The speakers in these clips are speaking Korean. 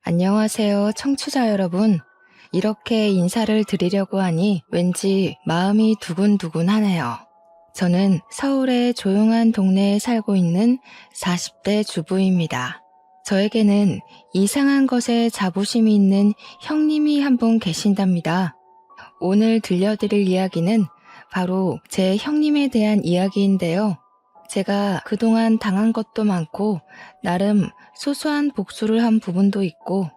안녕하세요, 청취자 여러분. 이렇게 인사를 드리려고 하니 왠지 마음이 두근두근하네요. 저는 서울의 조용한 동네에 살고 있는 40대 주부입니다. 저에게는 이상한 것에 자부심이 있는 형님이 한 분 계신답니다. 오늘 들려드릴 이야기는 바로 제 형님에 대한 이야기인데요. 제가 그동안 당한 것도 많고 나름 소소한 복수를 한 부분도 있고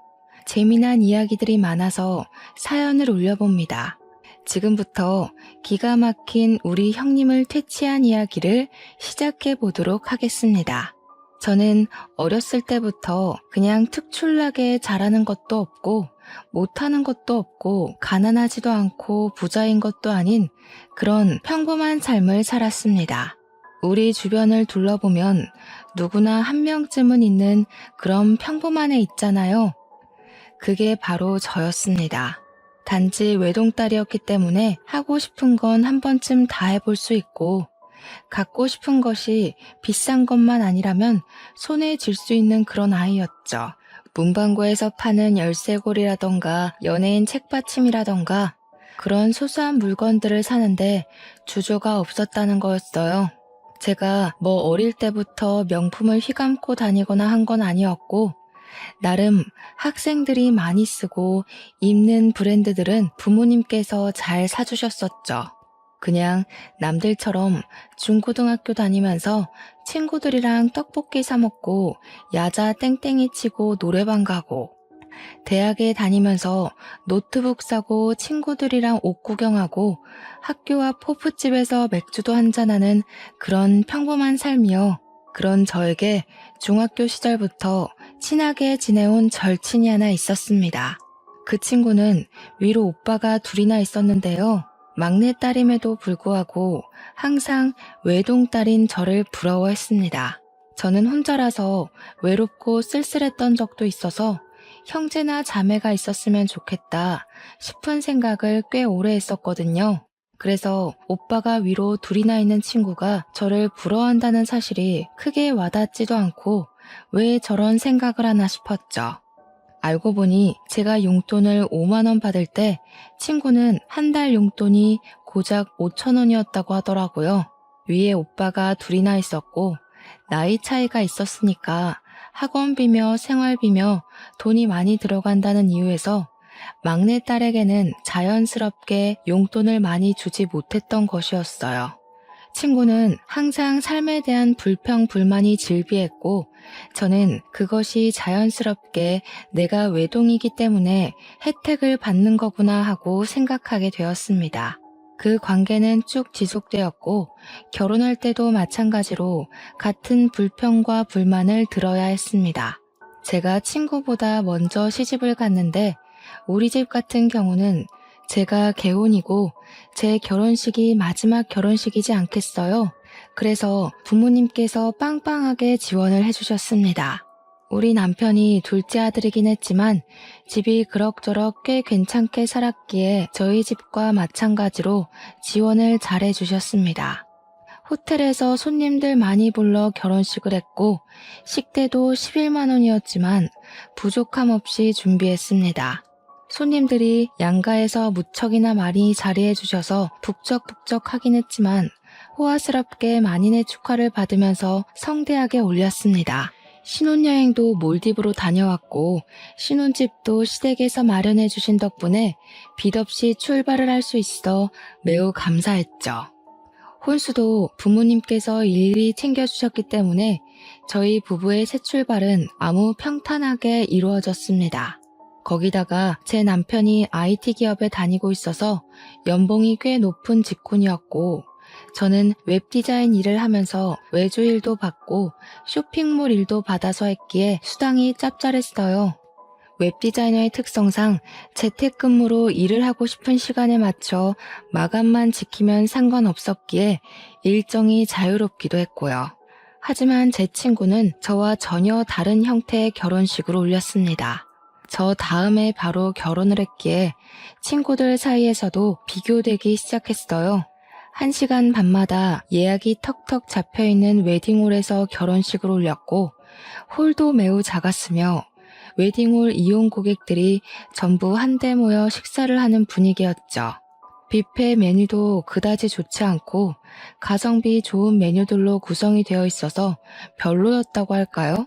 재미난 이야기들이 많아서 사연을 올려봅니다. 지금부터 기가 막힌 우리 형님을 퇴치한 이야기를 시작해 보도록 하겠습니다. 저는 어렸을 때부터 그냥 특출나게 잘하는 것도 없고 못하는 것도 없고 가난하지도 않고 부자인 것도 아닌 그런 평범한 삶을 살았습니다. 우리 주변을 둘러보면 누구나 한 명쯤은 있는 그런 평범한 애 있잖아요. 그게 바로 저였습니다. 단지 외동딸이었기 때문에 하고 싶은 건 한 번쯤 다 해볼 수 있고 갖고 싶은 것이 비싼 것만 아니라면 손에 쥘 수 있는 그런 아이였죠. 문방구에서 파는 열쇠고리라던가 연예인 책받침이라던가 그런 소소한 물건들을 사는데 주저가 없었다는 거였어요. 제가 뭐 어릴 때부터 명품을 휘감고 다니거나 한 건 아니었고 나름 학생들이 많이 쓰고 입는 브랜드들은 부모님께서 잘 사주셨었죠. 그냥 남들처럼 중고등학교 다니면서 친구들이랑 떡볶이 사 먹고 야자 땡땡이 치고 노래방 가고 대학에 다니면서 노트북 사고 친구들이랑 옷 구경하고 학교 앞 호프집에서 맥주도 한잔하는 그런 평범한 삶이요. 그런 저에게 중학교 시절부터 친하게 지내온 절친이 하나 있었습니다. 그 친구는 위로 오빠가 둘이나 있었는데요. 막내딸임에도 불구하고 항상 외동딸인 저를 부러워했습니다. 저는 혼자라서 외롭고 쓸쓸했던 적도 있어서 형제나 자매가 있었으면 좋겠다 싶은 생각을 꽤 오래 했었거든요. 그래서 오빠가 위로 둘이나 있는 친구가 저를 부러워한다는 사실이 크게 와닿지도 않고 왜 저런 생각을 하나 싶었죠. 알고 보니 제가 용돈을 5만 원 받을 때 친구는 한 달 용돈이 고작 5천 원이었다고 하더라고요. 위에 오빠가 둘이나 있었고 나이 차이가 있었으니까 학원비며 생활비며 돈이 많이 들어간다는 이유에서 막내딸에게는 자연스럽게 용돈을 많이 주지 못했던 것이었어요. 친구는 항상 삶에 대한 불평, 불만이 질비했고 저는 그것이 자연스럽게 내가 외동이기 때문에 혜택을 받는 거구나 하고 생각하게 되었습니다. 그 관계는 쭉 지속되었고 결혼할 때도 마찬가지로 같은 불평과 불만을 들어야 했습니다. 제가 친구보다 먼저 시집을 갔는데 우리 집 같은 경우는 제가 개혼이고 제 결혼식이 마지막 결혼식이지 않겠어요? 그래서 부모님께서 빵빵하게 지원을 해주셨습니다. 우리 남편이 둘째 아들이긴 했지만 집이 그럭저럭 꽤 괜찮게 살았기에 저희 집과 마찬가지로 지원을 잘 해주셨습니다. 호텔에서 손님들 많이 불러 결혼식을 했고 식대도 11만 원이었지만 부족함 없이 준비했습니다. 손님들이 양가에서 무척이나 많이 자리해 주셔서 북적북적하긴 했지만 호화스럽게 만인의 축하를 받으면서 성대하게 올렸습니다. 신혼여행도 몰디브로 다녀왔고 신혼집도 시댁에서 마련해 주신 덕분에 빚 없이 출발을 할 수 있어 매우 감사했죠. 혼수도 부모님께서 일일이 챙겨주셨기 때문에 저희 부부의 새 출발은 아무 평탄하게 이루어졌습니다. 거기다가 제 남편이 IT 기업에 다니고 있어서 연봉이 꽤 높은 직군이었고 저는 웹디자인 일을 하면서 외주 일도 받고 쇼핑몰 일도 받아서 했기에 수당이 짭짤했어요. 웹디자이너의 특성상 재택근무로 일을 하고 싶은 시간에 맞춰 마감만 지키면 상관없었기에 일정이 자유롭기도 했고요. 하지만 제 친구는 저와 전혀 다른 형태의 결혼식을 올렸습니다. 저 다음에 바로 결혼을 했기에 친구들 사이에서도 비교되기 시작했어요. 1시간 반마다 예약이 턱턱 잡혀있는 웨딩홀에서 결혼식을 올렸고 홀도 매우 작았으며 웨딩홀 이용 고객들이 전부 한데 모여 식사를 하는 분위기였죠. 뷔페 메뉴도 그다지 좋지 않고 가성비 좋은 메뉴들로 구성이 되어 있어서 별로였다고 할까요?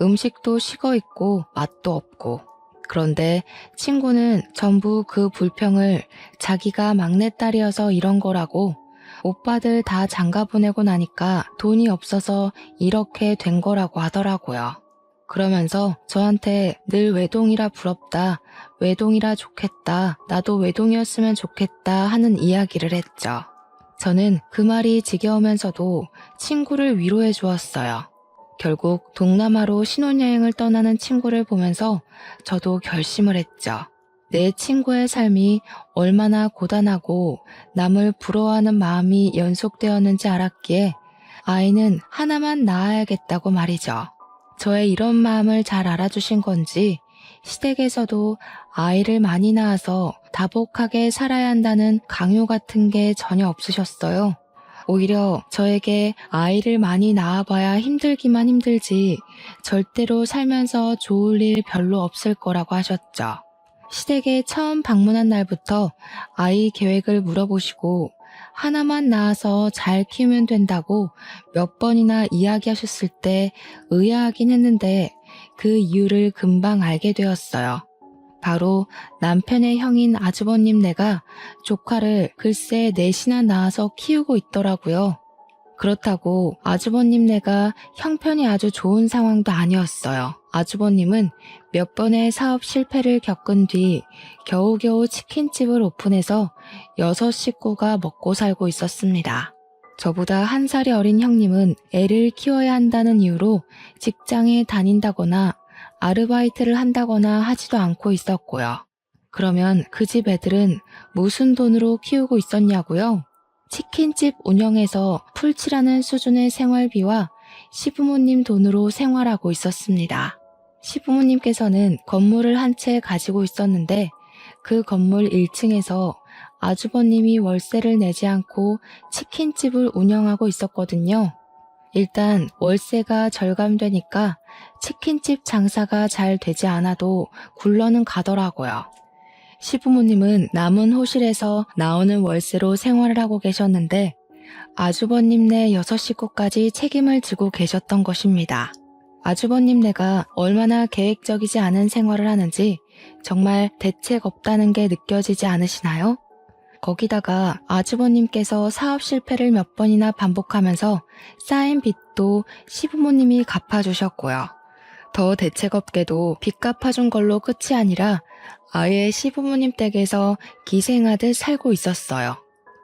음식도 식어있고 맛도 없고. 그런데 친구는 전부 그 불평을 자기가 막내딸이어서 이런 거라고, 오빠들 다 장가 보내고 나니까 돈이 없어서 이렇게 된 거라고 하더라고요. 그러면서 저한테 늘 외동이라 부럽다, 외동이라 좋겠다, 나도 외동이었으면 좋겠다 하는 이야기를 했죠. 저는 그 말이 지겨우면서도 친구를 위로해 주었어요. 결국 동남아로 신혼여행을 떠나는 친구를 보면서 저도 결심을 했죠. 내 친구의 삶이 얼마나 고단하고 남을 부러워하는 마음이 연속되었는지 알았기에 아이는 하나만 낳아야겠다고 말이죠. 저의 이런 마음을 잘 알아주신 건지 시댁에서도 아이를 많이 낳아서 다복하게 살아야 한다는 강요 같은 게 전혀 없으셨어요. 오히려 저에게 아이를 많이 낳아봐야 힘들기만 힘들지 절대로 살면서 좋을 일 별로 없을 거라고 하셨죠. 시댁에 처음 방문한 날부터 아이 계획을 물어보시고 하나만 낳아서 잘 키우면 된다고 몇 번이나 이야기하셨을 때 의아하긴 했는데 그 이유를 금방 알게 되었어요. 바로 남편의 형인 아주버님네가 조카를 글쎄 넷이나 낳아서 키우고 있더라고요. 그렇다고 아주버님네가 형편이 아주 좋은 상황도 아니었어요. 아주버님은 몇 번의 사업 실패를 겪은 뒤 겨우겨우 치킨집을 오픈해서 6식구가 먹고 살고 있었습니다. 저보다 1살이 어린 형님은 애를 키워야 한다는 이유로 직장에 다닌다거나 아르바이트를 한다거나 하지도 않고 있었고요. 그러면 그 집 애들은 무슨 돈으로 키우고 있었냐고요? 치킨집 운영에서 풀칠하는 수준의 생활비와 시부모님 돈으로 생활하고 있었습니다. 시부모님께서는 건물을 한 채 가지고 있었는데 그 건물 1층에서 아주버님이 월세를 내지 않고 치킨집을 운영하고 있었거든요. 일단 월세가 절감되니까 치킨집 장사가 잘 되지 않아도 굴러는 가더라고요. 시부모님은 남은 호실에서 나오는 월세로 생활을 하고 계셨는데 아주버님네 6식구까지 책임을 지고 계셨던 것입니다. 아주버님네가 얼마나 계획적이지 않은 생활을 하는지 정말 대책 없다는 게 느껴지지 않으시나요? 거기다가 아주버님께서 사업 실패를 몇 번이나 반복하면서 쌓인 빚도 시부모님이 갚아주셨고요. 더 대책 없게도 빚 갚아준 걸로 끝이 아니라 아예 시부모님 댁에서 기생하듯 살고 있었어요.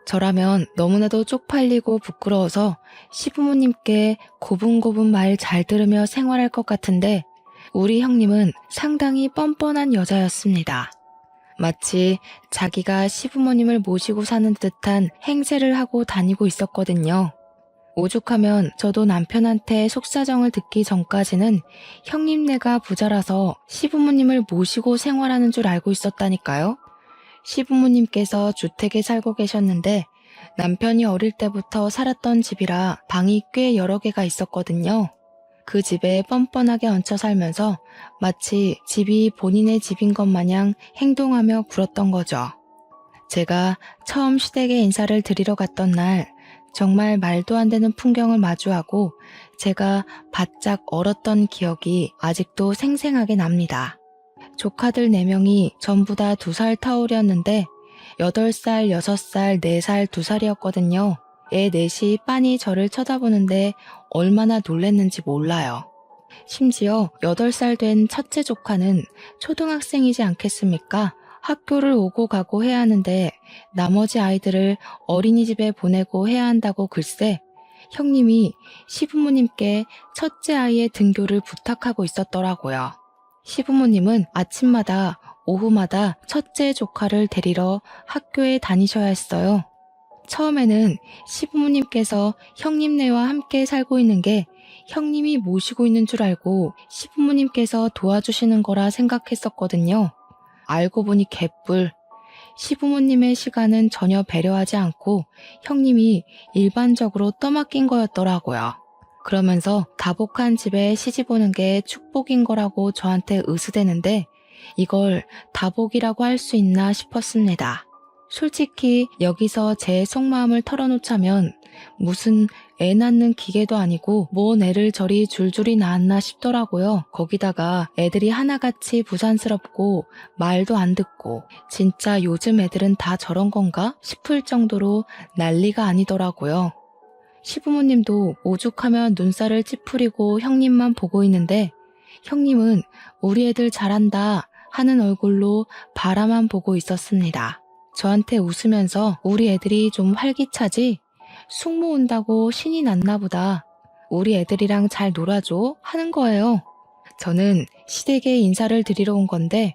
저라면 너무나도 쪽팔리고 부끄러워서 시부모님께 고분고분 말 잘 들으며 생활할 것 같은데 우리 형님은 상당히 뻔뻔한 여자였습니다. 마치 자기가 시부모님을 모시고 사는 듯한 행세를 하고 다니고 있었거든요. 오죽하면 저도 남편한테 속사정을 듣기 전까지는 형님네가 부자라서 시부모님을 모시고 생활하는 줄 알고 있었다니까요. 시부모님께서 주택에 살고 계셨는데 남편이 어릴 때부터 살았던 집이라 방이 꽤 여러 개가 있었거든요. 그 집에 뻔뻔하게 얹혀 살면서 마치 집이 본인의 집인 것 마냥 행동하며 굴었던 거죠. 제가 처음 시댁에 인사를 드리러 갔던 날 정말 말도 안 되는 풍경을 마주하고 제가 바짝 얼었던 기억이 아직도 생생하게 납니다. 조카들 4명이 전부 다 2살 터울이었는데 8살, 6살, 4살, 2살이었거든요. 애 넷이 빤히 저를 쳐다보는데 얼마나 놀랬는지 몰라요. 심지어 8살 된 첫째 조카는 초등학생이지 않겠습니까? 학교를 오고 가고 해야 하는데 나머지 아이들을 어린이집에 보내고 해야 한다고 글쎄 형님이 시부모님께 첫째 아이의 등교를 부탁하고 있었더라고요. 시부모님은 아침마다 오후마다 첫째 조카를 데리러 학교에 다니셔야 했어요. 처음에는 시부모님께서 형님네와 함께 살고 있는 게 형님이 모시고 있는 줄 알고 시부모님께서 도와주시는 거라 생각했었거든요. 알고 보니 개뿔. 시부모님의 시간은 전혀 배려하지 않고 형님이 일반적으로 떠맡긴 거였더라고요. 그러면서 다복한 집에 시집 오는 게 축복인 거라고 저한테 으스대는데 이걸 다복이라고 할 수 있나 싶었습니다. 솔직히 여기서 제 속마음을 털어놓자면 무슨 애 낳는 기계도 아니고 뭔 애를 저리 줄줄이 낳았나 싶더라고요. 거기다가 애들이 하나같이 부산스럽고 말도 안 듣고 진짜 요즘 애들은 다 저런 건가 싶을 정도로 난리가 아니더라고요. 시부모님도 오죽하면 눈살을 찌푸리고 형님만 보고 있는데 형님은 우리 애들 잘한다 하는 얼굴로 바라만 보고 있었습니다. 저한테 웃으면서 우리 애들이 좀 활기차지? 숙모 온다고 신이 났나 보다. 우리 애들이랑 잘 놀아줘 하는 거예요. 저는 시댁에 인사를 드리러 온 건데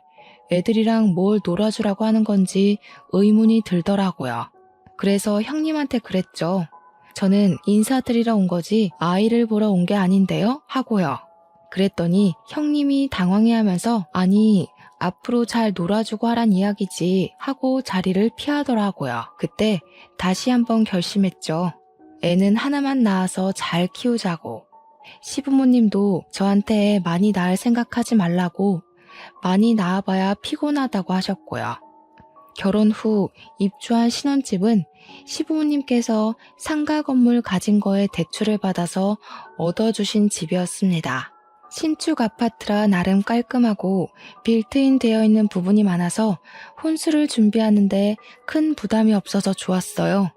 애들이랑 뭘 놀아주라고 하는 건지 의문이 들더라고요. 그래서 형님한테 그랬죠. 저는 인사드리러 온 거지 아이를 보러 온 게 아닌데요? 하고요. 그랬더니 형님이 당황해하면서 아니 앞으로 잘 놀아주고 하란 이야기지 하고 자리를 피하더라고요. 그때 다시 한번 결심했죠. 애는 하나만 낳아서 잘 키우자고. 시부모님도 저한테 많이 낳을 생각하지 말라고 많이 낳아봐야 피곤하다고 하셨고요. 결혼 후 입주한 신혼집은 시부모님께서 상가 건물 가진 거에 대출을 받아서 얻어주신 집이었습니다. 신축 아파트라 나름 깔끔하고 빌트인 되어 있는 부분이 많아서 혼수를 준비하는데 큰 부담이 없어서 좋았어요.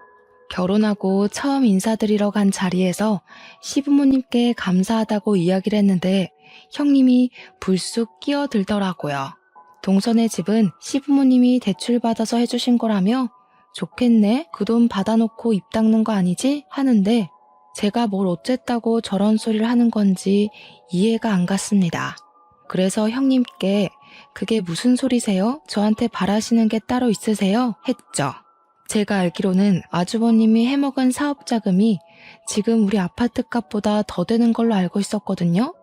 결혼하고 처음 인사드리러 간 자리에서 시부모님께 감사하다고 이야기를 했는데 형님이 불쑥 끼어들더라고요. 동선의 집은 시부모님이 대출받아서 해주신 거라며 좋겠네? 그 돈 받아놓고 입 닦는 거 아니지? 하는데 제가 뭘 어쨌다고 저런 소리를 하는 건지 이해가 안 갔습니다. 그래서 형님께 그게 무슨 소리세요? 저한테 바라시는 게 따로 있으세요? 했죠. 제가 알기로는 아주버님이 해먹은 사업 자금이 지금 우리 아파트 값보다 더 되는 걸로 알고 있었거든요.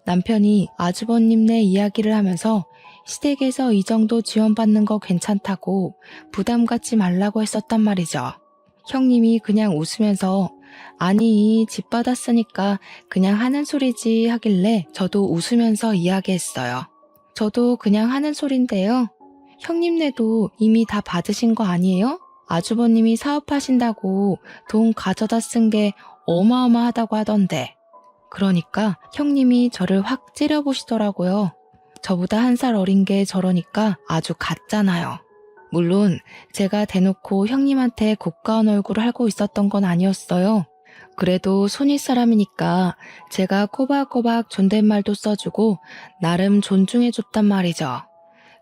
남편이 아주버님네 이야기를 하면서 시댁에서 이 정도 지원받는 거 괜찮다고 부담 갖지 말라고 했었단 말이죠. 형님이 그냥 웃으면서 아니 집 받았으니까 그냥 하는 소리지 하길래 저도 웃으면서 이야기했어요. 저도 그냥 하는 소린데요. 형님네도 이미 다 받으신 거 아니에요? 아주버님이 사업하신다고 돈 가져다 쓴 게 어마어마하다고 하던데. 그러니까 형님이 저를 확 찌려보시더라고요. 저보다 1살 어린 게 저러니까 아주 같잖아요. 물론 제가 대놓고 형님한테 고가운 얼굴을 하고 있었던 건 아니었어요. 그래도 손윗 사람이니까 제가 꼬박꼬박 존댓말도 써주고 나름 존중해줬단 말이죠.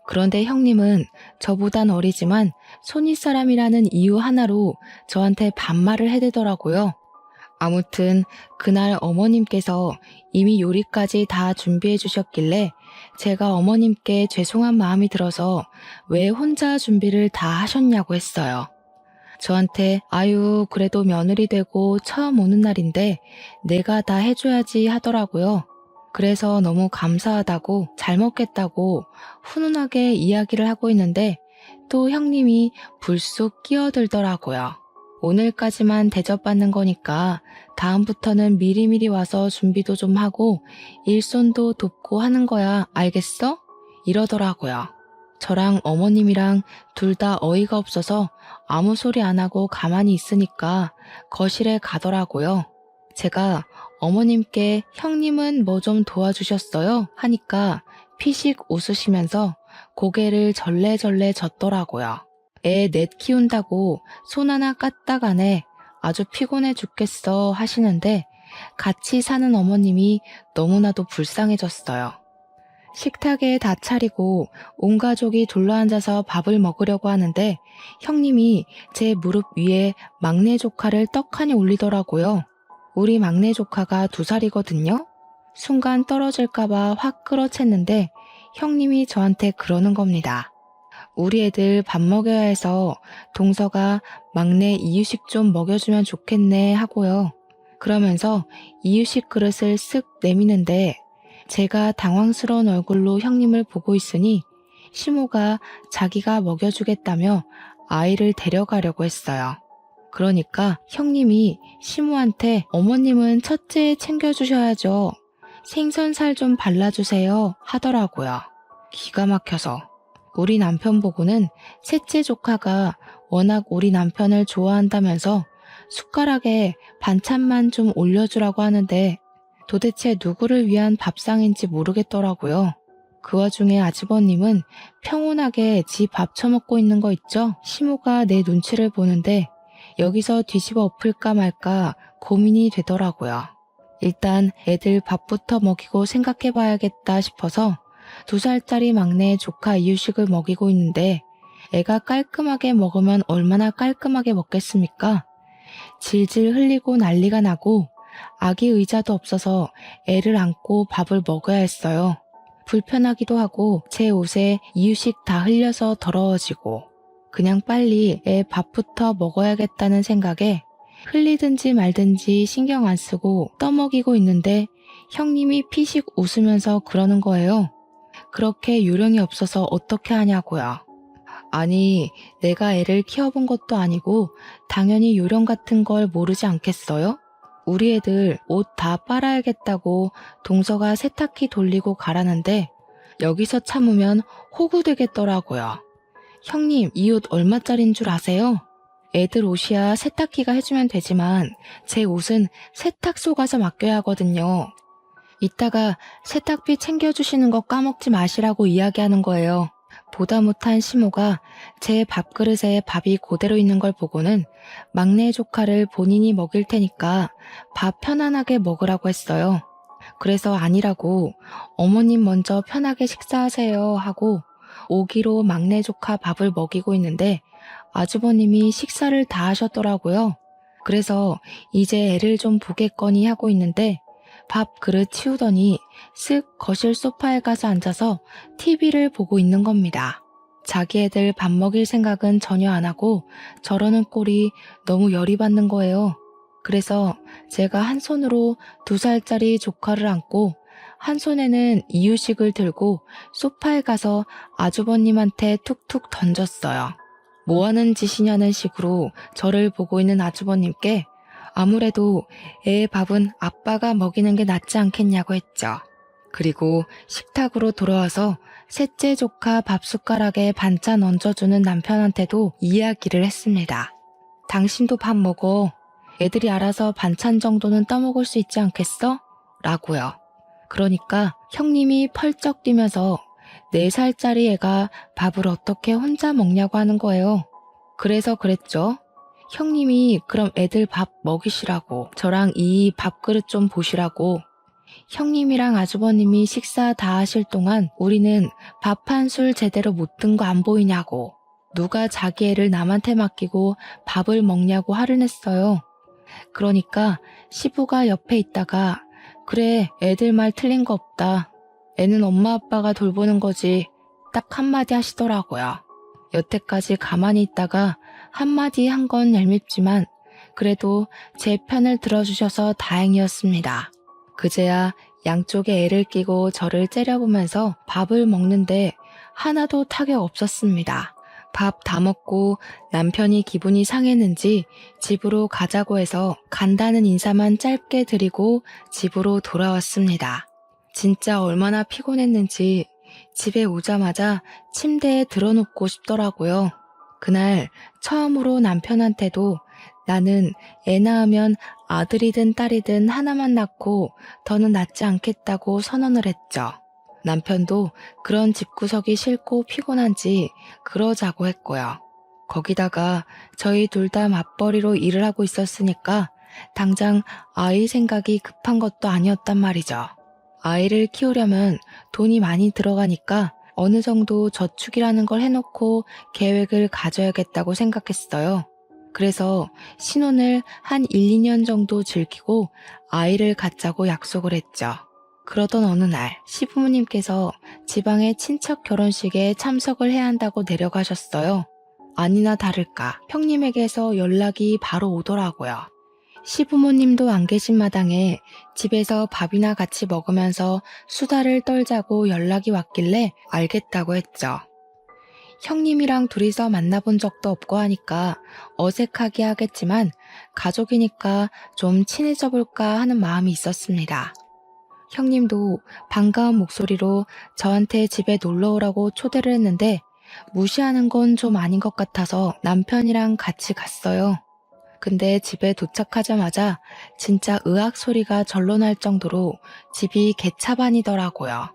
그런데 형님은 저보단 어리지만 손윗 사람이라는 이유 하나로 저한테 반말을 해대더라고요. 아무튼 그날 어머님께서 이미 요리까지 다 준비해 주셨길래 제가 어머님께 죄송한 마음이 들어서 왜 혼자 준비를 다 하셨냐고 했어요. 저한테 아유 그래도 며느리 되고 처음 오는 날인데 내가 다 해줘야지 하더라고요. 그래서 너무 감사하다고 잘 먹겠다고 훈훈하게 이야기를 하고 있는데 또 형님이 불쑥 끼어들더라고요. 오늘까지만 대접받는 거니까 다음부터는 미리미리 와서 준비도 좀 하고 일손도 돕고 하는 거야 알겠어? 이러더라고요. 저랑 어머님이랑 둘 다 어이가 없어서 아무 소리 안 하고 가만히 있으니까 거실에 가더라고요. 제가 어머님께 형님은 뭐 좀 도와주셨어요? 하니까 피식 웃으시면서 고개를 절레절레 젓더라고요. 애 넷 키운다고 손 하나 까딱 안 해. 아주 피곤해 죽겠어 하시는데 같이 사는 어머님이 너무나도 불쌍해졌어요. 식탁에 다 차리고 온 가족이 둘러앉아서 밥을 먹으려고 하는데 형님이 제 무릎 위에 막내 조카를 떡하니 올리더라고요. 우리 막내 조카가 2살이거든요. 순간 떨어질까봐 확 끌어챘는데 형님이 저한테 그러는 겁니다. 우리 애들 밥 먹여야 해서 동서가 막내 이유식 좀 먹여주면 좋겠네 하고요. 그러면서 이유식 그릇을 쓱 내미는데 제가 당황스러운 얼굴로 형님을 보고 있으니 시모가 자기가 먹여주겠다며 아이를 데려가려고 했어요. 그러니까 형님이 시모한테 어머님은 첫째 챙겨주셔야죠. 생선살 좀 발라주세요 하더라고요. 기가 막혀서. 우리 남편 보고는 셋째 조카가 워낙 우리 남편을 좋아한다면서 숟가락에 반찬만 좀 올려주라고 하는데 도대체 누구를 위한 밥상인지 모르겠더라고요. 그 와중에 아주버님은 평온하게 지 밥 처먹고 있는 거 있죠? 시모가 내 눈치를 보는데 여기서 뒤집어 엎을까 말까 고민이 되더라고요. 일단 애들 밥부터 먹이고 생각해봐야겠다 싶어서 2살짜리 막내 조카 이유식을 먹이고 있는데 애가 깔끔하게 먹으면 얼마나 깔끔하게 먹겠습니까? 질질 흘리고 난리가 나고 아기 의자도 없어서 애를 안고 밥을 먹어야 했어요. 불편하기도 하고 제 옷에 이유식 다 흘려서 더러워지고 그냥 빨리 애 밥부터 먹어야겠다는 생각에 흘리든지 말든지 신경 안 쓰고 떠먹이고 있는데 형님이 피식 웃으면서 그러는 거예요. 그렇게 요령이 없어서 어떻게 하냐고요. 아니, 내가 애를 키워본 것도 아니고 당연히 요령 같은 걸 모르지 않겠어요? 우리 애들 옷 다 빨아야겠다고 동서가 세탁기 돌리고 가라는데 여기서 참으면 호구 되겠더라고요. 형님, 이 옷 얼마짜린 줄 아세요? 애들 옷이야 세탁기가 해주면 되지만 제 옷은 세탁소 가서 맡겨야 하거든요. 이따가 세탁비 챙겨주시는 거 까먹지 마시라고 이야기하는 거예요. 보다 못한 시모가 제 밥그릇에 밥이 그대로 있는 걸 보고는 막내 조카를 본인이 먹일 테니까 밥 편안하게 먹으라고 했어요. 그래서 아니라고 어머님 먼저 편하게 식사하세요 하고 오기로 막내 조카 밥을 먹이고 있는데 아주버님이 식사를 다 하셨더라고요. 그래서 이제 애를 좀 보겠거니 하고 있는데 밥 그릇 치우더니 쓱 거실 소파에 가서 앉아서 TV를 보고 있는 겁니다. 자기 애들 밥 먹일 생각은 전혀 안 하고 저러는 꼴이 너무 열이 받는 거예요. 그래서 제가 한 손으로 2살짜리 조카를 안고 한 손에는 이유식을 들고 소파에 가서 아주버님한테 툭툭 던졌어요. 뭐 하는 짓이냐는 식으로 저를 보고 있는 아주버님께 아무래도 애 밥은 아빠가 먹이는 게 낫지 않겠냐고 했죠. 그리고 식탁으로 돌아와서 셋째 조카 밥 숟가락에 반찬 얹어주는 남편한테도 이야기를 했습니다. 당신도 밥 먹어. 애들이 알아서 반찬 정도는 떠먹을 수 있지 않겠어? 라고요. 그러니까 형님이 펄쩍 뛰면서 4살짜리 애가 밥을 어떻게 혼자 먹냐고 하는 거예요. 그래서 그랬죠. 형님이 그럼 애들 밥 먹이시라고 저랑 이 밥그릇 좀 보시라고. 형님이랑 아주버님이 식사 다 하실 동안 우리는 밥 한 술 제대로 못 든 거 안 보이냐고. 누가 자기 애를 남한테 맡기고 밥을 먹냐고 화를 냈어요. 그러니까 시부가 옆에 있다가 그래 애들 말 틀린 거 없다. 애는 엄마 아빠가 돌보는 거지. 딱 한마디 하시더라고요. 여태까지 가만히 있다가 한마디 한 건 얄밉지만 그래도 제 편을 들어주셔서 다행이었습니다. 그제야 양쪽에 애를 끼고 저를 째려보면서 밥을 먹는데 하나도 타격 없었습니다. 밥 다 먹고 남편이 기분이 상했는지 집으로 가자고 해서 간다는 인사만 짧게 드리고 집으로 돌아왔습니다. 진짜 얼마나 피곤했는지 집에 오자마자 침대에 들어눕고 싶더라고요. 그날 처음으로 남편한테도 나는 애 낳으면 아들이든 딸이든 하나만 낳고 더는 낳지 않겠다고 선언을 했죠. 남편도 그런 집구석이 싫고 피곤한지 그러자고 했고요. 거기다가 저희 둘 다 맞벌이로 일을 하고 있었으니까 당장 아이 생각이 급한 것도 아니었단 말이죠. 아이를 키우려면 돈이 많이 들어가니까 어느 정도 저축이라는 걸 해놓고 계획을 가져야겠다고 생각했어요. 그래서 신혼을 한 1, 2년 정도 즐기고 아이를 갖자고 약속을 했죠. 그러던 어느 날 시부모님께서 지방의 친척 결혼식에 참석을 해야 한다고 내려가셨어요. 아니나 다를까 형님에게서 연락이 바로 오더라고요. 시부모님도 안 계신 마당에 집에서 밥이나 같이 먹으면서 수다를 떨자고 연락이 왔길래 알겠다고 했죠. 형님이랑 둘이서 만나본 적도 없고 하니까 어색하게 하겠지만 가족이니까 좀 친해져 볼까 하는 마음이 있었습니다. 형님도 반가운 목소리로 저한테 집에 놀러 오라고 초대를 했는데 무시하는 건 좀 아닌 것 같아서 남편이랑 같이 갔어요. 근데 집에 도착하자마자 진짜 의악 소리가 절로 날 정도로 집이 개차반이더라고요.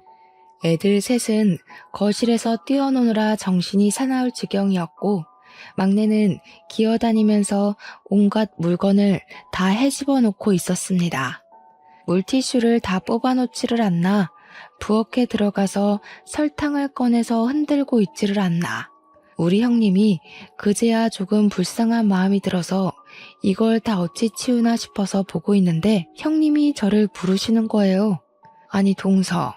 애들 셋은 거실에서 뛰어노느라 정신이 사나울 지경이었고 막내는 기어다니면서 온갖 물건을 다 헤집어 놓고 있었습니다. 물티슈를 다 뽑아놓지를 않나, 부엌에 들어가서 설탕을 꺼내서 흔들고 있지를 않나. 우리 형님이 그제야 조금 불쌍한 마음이 들어서 이걸 다 어찌 치우나 싶어서 보고 있는데 형님이 저를 부르시는 거예요. 아니 동서,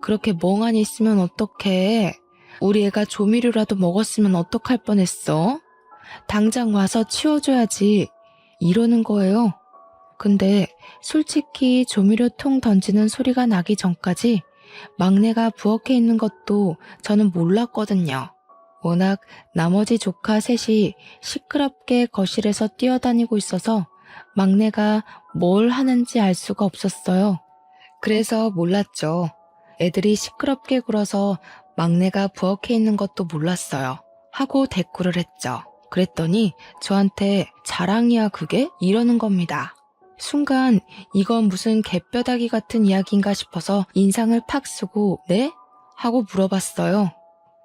그렇게 멍하니 있으면 어떡해. 우리 애가 조미료라도 먹었으면 어떡할 뻔했어. 당장 와서 치워줘야지. 이러는 거예요. 근데 솔직히 조미료통 던지는 소리가 나기 전까지 막내가 부엌에 있는 것도 저는 몰랐거든요. 워낙 나머지 조카 셋이 시끄럽게 거실에서 뛰어다니고 있어서 막내가 뭘 하는지 알 수가 없었어요. 그래서 몰랐죠. 애들이 시끄럽게 굴어서 막내가 부엌에 있는 것도 몰랐어요. 하고 대꾸를 했죠. 그랬더니 저한테 자랑이야 그게? 이러는 겁니다. 순간 이건 무슨 개뼈다귀 같은 이야기인가 싶어서 인상을 팍 쓰고 네? 하고 물어봤어요.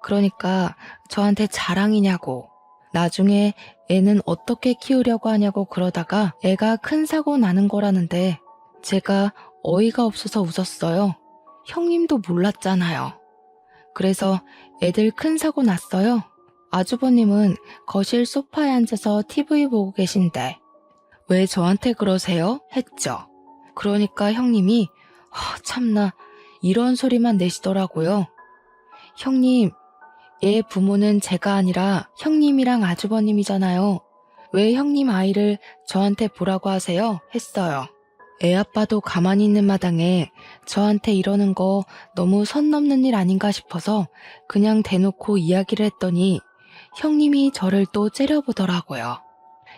그러니까 저한테 자랑이냐고. 나중에 애는 어떻게 키우려고 하냐고 그러다가 애가 큰 사고 나는 거라는데 제가 어이가 없어서 웃었어요. 형님도 몰랐잖아요. 그래서 애들 큰 사고 났어요. 아주버님은 거실 소파에 앉아서 TV 보고 계신데 왜 저한테 그러세요? 했죠. 그러니까 형님이 참나 이런 소리만 내시더라고요. 형님, 얘 부모는 제가 아니라 형님이랑 아주버님이잖아요. 왜 형님 아이를 저한테 보라고 하세요? 했어요. 애 아빠도 가만히 있는 마당에 저한테 이러는 거 너무 선 넘는 일 아닌가 싶어서 그냥 대놓고 이야기를 했더니 형님이 저를 또 째려보더라고요.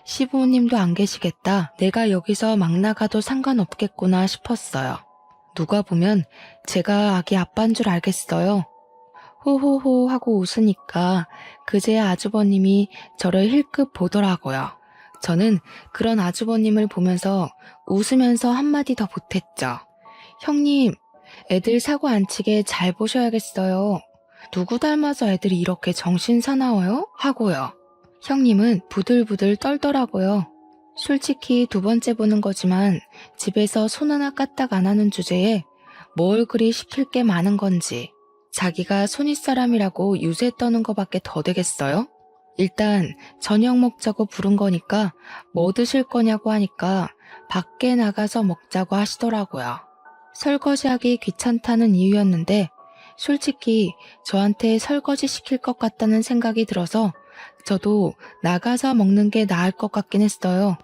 시부모님도 안 계시겠다. 내가 여기서 막 나가도 상관없겠구나 싶었어요. 누가 보면 제가 아기 아빠인 줄 알겠어요. 호호호 하고 웃으니까 그제야 아주버님이 저를 힐끗 보더라고요. 저는 그런 아주버님을 보면서 웃으면서 한마디 더 보탰죠. 형님, 애들 사고 안 치게 잘 보셔야겠어요. 누구 닮아서 애들이 이렇게 정신 사나워요? 하고요. 형님은 부들부들 떨더라고요. 솔직히 두 번째 보는 거지만 집에서 손 하나 까딱 안 하는 주제에 뭘 그리 시킬 게 많은 건지 자기가 손윗사람이라고 유세 떠는 거밖에 더 되겠어요? 일단 저녁 먹자고 부른 거니까 뭐 드실 거냐고 하니까 밖에 나가서 먹자고 하시더라고요. 설거지하기 귀찮다는 이유였는데 솔직히 저한테 설거지 시킬 것 같다는 생각이 들어서 저도 나가서 먹는 게 나을 것 같긴 했어요.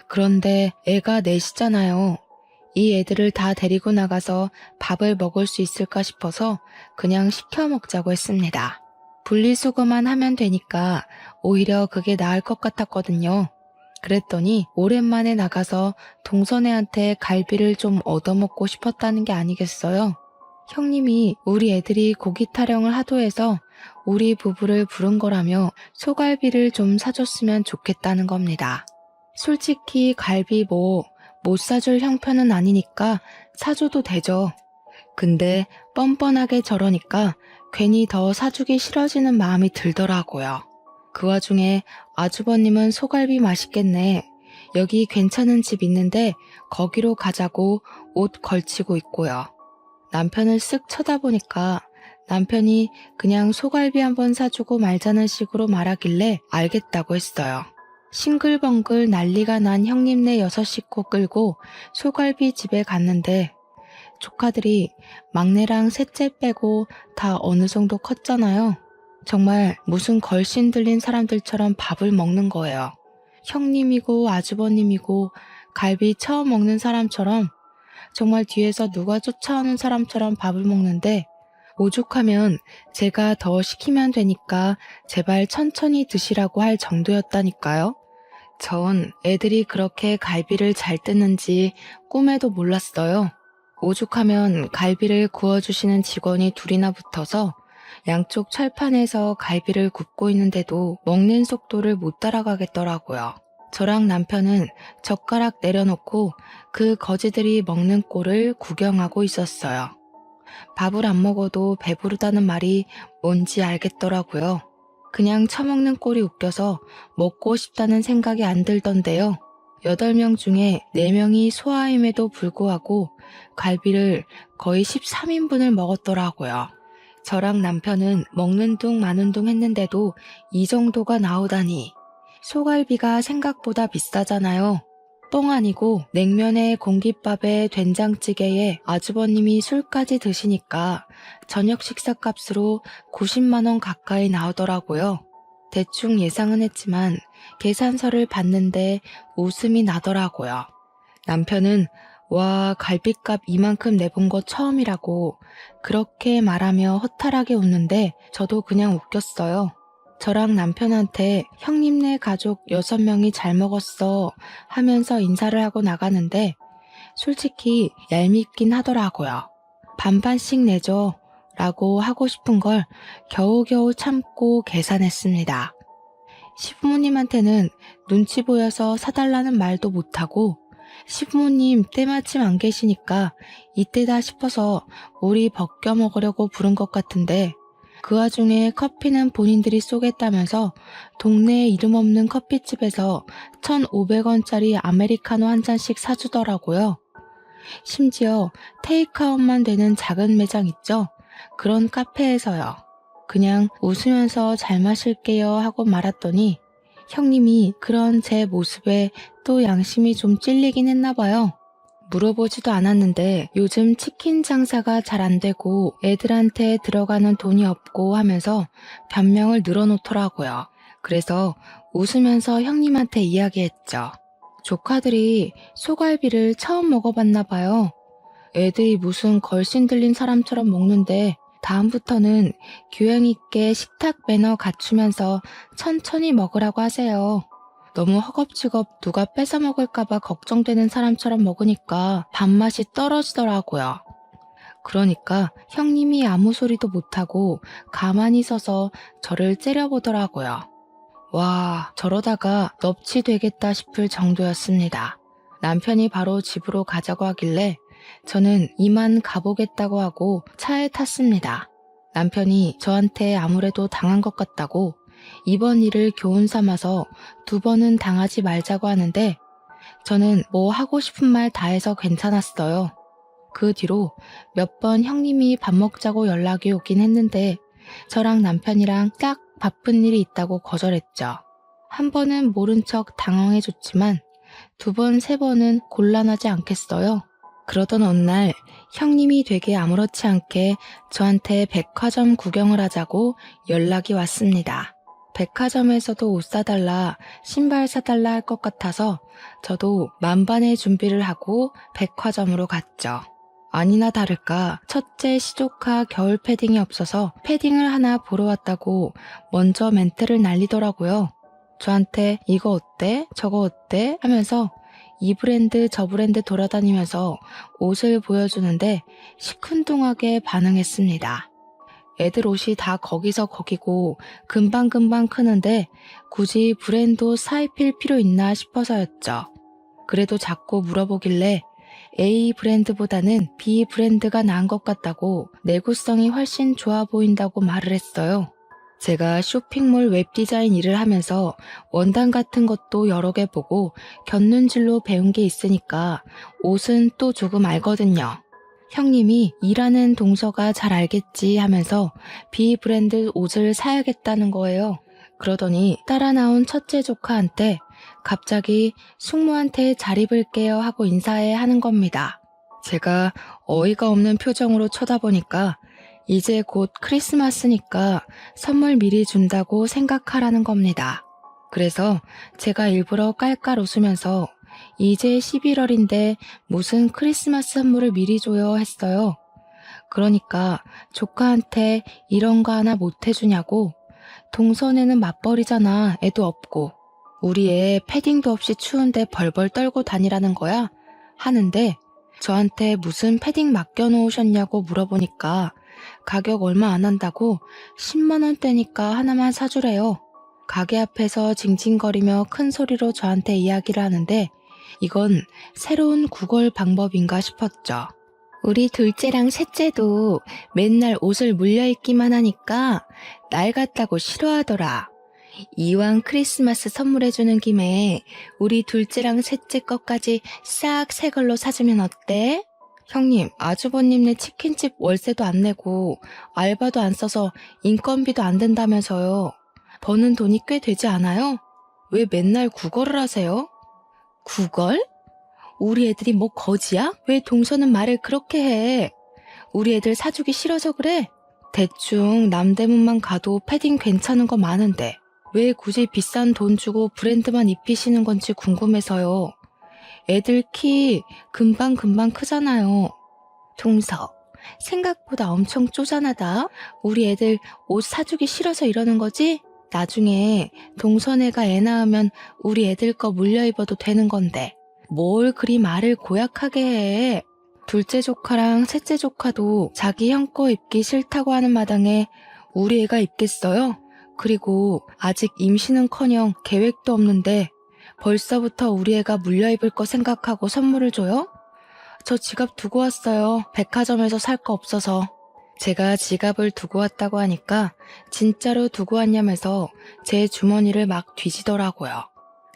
그런데 애가 넷이잖아요. 이 애들을 다 데리고 나가서 밥을 먹을 수 있을까 싶어서 그냥 시켜 먹자고 했습니다. 분리수거만 하면 되니까 오히려 그게 나을 것 같았거든요. 그랬더니 오랜만에 나가서 동선애한테 갈비를 좀 얻어먹고 싶었다는 게 아니겠어요? 형님이 우리 애들이 고기 타령을 하도 해서 우리 부부를 부른 거라며 소갈비를 좀 사줬으면 좋겠다는 겁니다. 솔직히 갈비 못 사줄 형편은 아니니까 사줘도 되죠. 근데 뻔뻔하게 저러니까 괜히 더 사주기 싫어지는 마음이 들더라고요. 그 와중에 아주버님은 소갈비 맛있겠네. 여기 괜찮은 집 있는데 거기로 가자고 옷 걸치고 있고요. 남편을 쓱 쳐다보니까 남편이 그냥 소갈비 한번 사주고 말자는 식으로 말하길래 알겠다고 했어요. 싱글벙글 난리가 난 형님네 6식구 끌고 소갈비 집에 갔는데 조카들이 막내랑 셋째 빼고 다 어느 정도 컸잖아요. 정말 무슨 걸신 들린 사람들처럼 밥을 먹는 거예요. 형님이고 아주버님이고 갈비 처음 먹는 사람처럼 정말 뒤에서 누가 쫓아오는 사람처럼 밥을 먹는데 오죽하면 제가 더 시키면 되니까 제발 천천히 드시라고 할 정도였다니까요. 전 애들이 그렇게 갈비를 잘 뜯는지 꿈에도 몰랐어요. 오죽하면 갈비를 구워주시는 직원이 둘이나 붙어서 양쪽 철판에서 갈비를 굽고 있는데도 먹는 속도를 못 따라가겠더라고요. 저랑 남편은 젓가락 내려놓고 그 거지들이 먹는 꼴을 구경하고 있었어요. 밥을 안 먹어도 배부르다는 말이 뭔지 알겠더라고요. 그냥 처먹는 꼴이 웃겨서 먹고 싶다는 생각이 안 들던데요. 8명 중에 4명이 소아임에도 불구하고 갈비를 거의 13인분을 먹었더라고요. 저랑 남편은 먹는 둥 마는 둥 했는데도 이 정도가 나오다니. 소갈비가 생각보다 비싸잖아요. 똥 아니고 냉면에 공깃밥에 된장찌개에 아주버님이 술까지 드시니까 저녁 식사값으로 90만 원 가까이 나오더라고요. 대충 예상은 했지만 계산서를 봤는데 웃음이 나더라고요. 남편은 와, 갈비값 이만큼 내본 거 처음이라고 그렇게 말하며 허탈하게 웃는데 저도 그냥 웃겼어요. 저랑 남편한테 형님네 가족 6명이 잘 먹었어 하면서 인사를 하고 나가는데 솔직히 얄밉긴 하더라고요. 반반씩 내줘 라고 하고 싶은 걸 겨우겨우 참고 계산했습니다. 시부모님한테는 눈치 보여서 사달라는 말도 못하고 시부모님 때마침 안 계시니까 이때다 싶어서 우리 벗겨 먹으려고 부른 것 같은데 그 와중에 커피는 본인들이 쏘겠다면서 동네에 이름 없는 커피집에서 1,500원짜리 아메리카노 한 잔씩 사주더라고요. 심지어 테이크아웃만 되는 작은 매장 있죠? 그런 카페에서요. 그냥 웃으면서 잘 마실게요 하고 말았더니 형님이 그런 제 모습에 또 양심이 좀 찔리긴 했나 봐요. 물어보지도 않았는데 요즘 치킨 장사가 잘 안 되고 애들한테 들어가는 돈이 없고 하면서 변명을 늘어놓더라고요. 그래서 웃으면서 형님한테 이야기했죠. 조카들이 소갈비를 처음 먹어봤나 봐요. 애들이 무슨 걸신 들린 사람처럼 먹는데 다음부터는 교양 있게 식탁 매너 갖추면서 천천히 먹으라고 하세요. 너무 허겁지겁 누가 뺏어 먹을까봐 걱정되는 사람처럼 먹으니까 밥맛이 떨어지더라고요. 그러니까 형님이 아무 소리도 못하고 가만히 서서 저를 째려보더라고요. 와, 저러다가 넙치 되겠다 싶을 정도였습니다. 남편이 바로 집으로 가자고 하길래 저는 이만 가보겠다고 하고 차에 탔습니다. 남편이 저한테 아무래도 당한 것 같다고 이번 일을 교훈 삼아서 2번은 당하지 말자고 하는데 저는 뭐 하고 싶은 말 다 해서 괜찮았어요. 그 뒤로 몇 번 형님이 밥 먹자고 연락이 오긴 했는데 저랑 남편이랑 딱 바쁜 일이 있다고 거절했죠. 한 번은 모른 척 당황해줬지만 2번, 3번은 곤란하지 않겠어요. 그러던 어느 날 형님이 되게 아무렇지 않게 저한테 백화점 구경을 하자고 연락이 왔습니다. 백화점에서도 옷 사달라, 신발 사달라 할 것 같아서 저도 만반의 준비를 하고 백화점으로 갔죠. 아니나 다를까 첫째 시조카 겨울 패딩이 없어서 패딩을 하나 보러 왔다고 먼저 멘트를 날리더라고요. 저한테 이거 어때? 저거 어때? 하면서 이 브랜드 저 브랜드 돌아다니면서 옷을 보여주는데 시큰둥하게 반응했습니다. 애들 옷이 다 거기서 거기고 금방금방 크는데 굳이 브랜드 옷 사입힐 필요 있나 싶어서였죠. 그래도 자꾸 물어보길래 A 브랜드보다는 B 브랜드가 나은 것 같다고 내구성이 훨씬 좋아 보인다고 말을 했어요. 제가 쇼핑몰 웹디자인 일을 하면서 원단 같은 것도 여러 개 보고 곁눈질로 배운 게 있으니까 옷은 또 조금 알거든요. 형님이 일하는 동서가 잘 알겠지 하면서 B 브랜드 옷을 사야겠다는 거예요. 그러더니 따라 나온 첫째 조카한테 갑자기 숙모한테 잘 입을게요 하고 인사해 하는 겁니다. 제가 어이가 없는 표정으로 쳐다보니까 이제 곧 크리스마스니까 선물 미리 준다고 생각하라는 겁니다. 그래서 제가 일부러 깔깔 웃으면서 이제 11월인데 무슨 크리스마스 선물을 미리 줘요 했어요. 그러니까 조카한테 이런 거 하나 못 해주냐고. 동선에는 맞벌이잖아. 애도 없고. 우리 애 패딩도 없이 추운데 벌벌 떨고 다니라는 거야? 하는데 저한테 무슨 패딩 맡겨놓으셨냐고 물어보니까 가격 얼마 안 한다고 10만 원대니까 하나만 사주래요. 가게 앞에서 징징거리며 큰 소리로 저한테 이야기를 하는데 이건 새로운 구걸 방법인가 싶었죠. 우리 둘째랑 셋째도 맨날 옷을 물려입기만 하니까 날 같다고 싫어하더라. 이왕 크리스마스 선물해주는 김에 우리 둘째랑 셋째 것까지 싹 새 걸로 사주면 어때? 형님, 아주버님네 치킨집 월세도 안 내고 알바도 안 써서 인건비도 안 된다면서요. 버는 돈이 꽤 되지 않아요? 왜 맨날 구걸을 하세요? 구걸? 우리 애들이 뭐 거지야? 왜 동서는 말을 그렇게 해? 우리 애들 사주기 싫어서 그래? 대충 남대문만 가도 패딩 괜찮은 거 많은데 왜 굳이 비싼 돈 주고 브랜드만 입히시는 건지 궁금해서요. 애들 키 금방금방 크잖아요. 동서, 생각보다 엄청 쪼잔하다. 우리 애들 옷 사주기 싫어서 이러는 거지? 나중에 동서네가 애 낳으면 우리 애들 거 물려 입어도 되는 건데 뭘 그리 말을 고약하게 해. 둘째 조카랑 셋째 조카도 자기 형 거 입기 싫다고 하는 마당에 우리 애가 입겠어요? 그리고 아직 임신은커녕 계획도 없는데 벌써부터 우리 애가 물려입을 거 생각하고 선물을 줘요? 저 지갑 두고 왔어요. 백화점에서 살 거 없어서. 제가 지갑을 두고 왔다고 하니까 진짜로 두고 왔냐면서 제 주머니를 막 뒤지더라고요.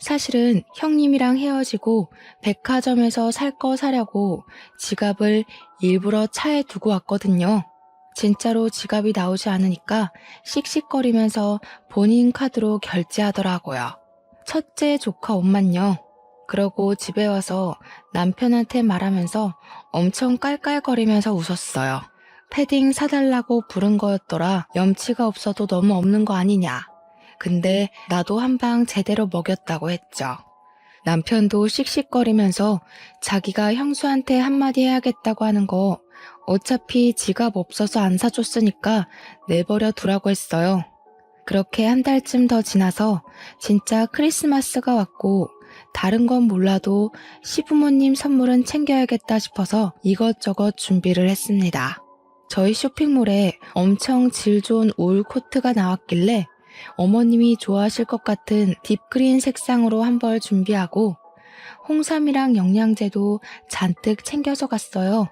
사실은 형님이랑 헤어지고 백화점에서 살 거 사려고 지갑을 일부러 차에 두고 왔거든요. 진짜로 지갑이 나오지 않으니까 씩씩거리면서 본인 카드로 결제하더라고요. 첫째 조카 옷만요. 그러고 집에 와서 남편한테 말하면서 엄청 깔깔거리면서 웃었어요. 패딩 사달라고 부른 거였더라. 염치가 없어도 너무 없는 거 아니냐. 근데 나도 한 방 제대로 먹였다고 했죠. 남편도 씩씩거리면서 자기가 형수한테 한마디 해야겠다고 하는 거 어차피 지갑 없어서 안 사줬으니까 내버려 두라고 했어요. 그렇게 한 달쯤 더 지나서 진짜 크리스마스가 왔고 다른 건 몰라도 시부모님 선물은 챙겨야겠다 싶어서 이것저것 준비를 했습니다. 저희 쇼핑몰에 엄청 질 좋은 울 코트가 나왔길래 어머님이 좋아하실 것 같은 딥그린 색상으로 한 벌 준비하고 홍삼이랑 영양제도 잔뜩 챙겨서 갔어요.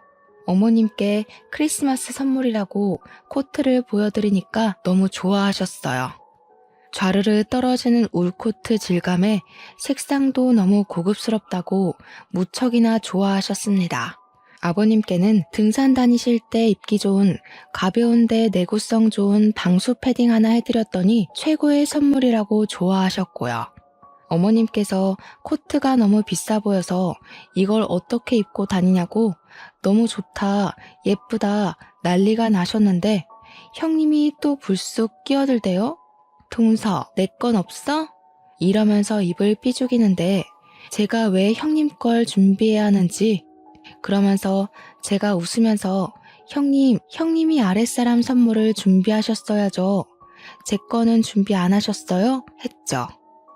어머님께 크리스마스 선물이라고 코트를 보여드리니까 너무 좋아하셨어요. 좌르르 떨어지는 울코트 질감에 색상도 너무 고급스럽다고 무척이나 좋아하셨습니다. 아버님께는 등산 다니실 때 입기 좋은 가벼운데 내구성 좋은 방수 패딩 하나 해드렸더니 최고의 선물이라고 좋아하셨고요. 어머님께서 코트가 너무 비싸 보여서 이걸 어떻게 입고 다니냐고 너무 좋다, 예쁘다 난리가 나셨는데 형님이 또 불쑥 끼어들대요. 동서, 내 건 없어? 이러면서 입을 삐죽이는데 제가 왜 형님 걸 준비해야 하는지 그러면서 제가 웃으면서 형님이 아랫사람 선물을 준비하셨어야죠. 제 거는 준비 안 하셨어요? 했죠.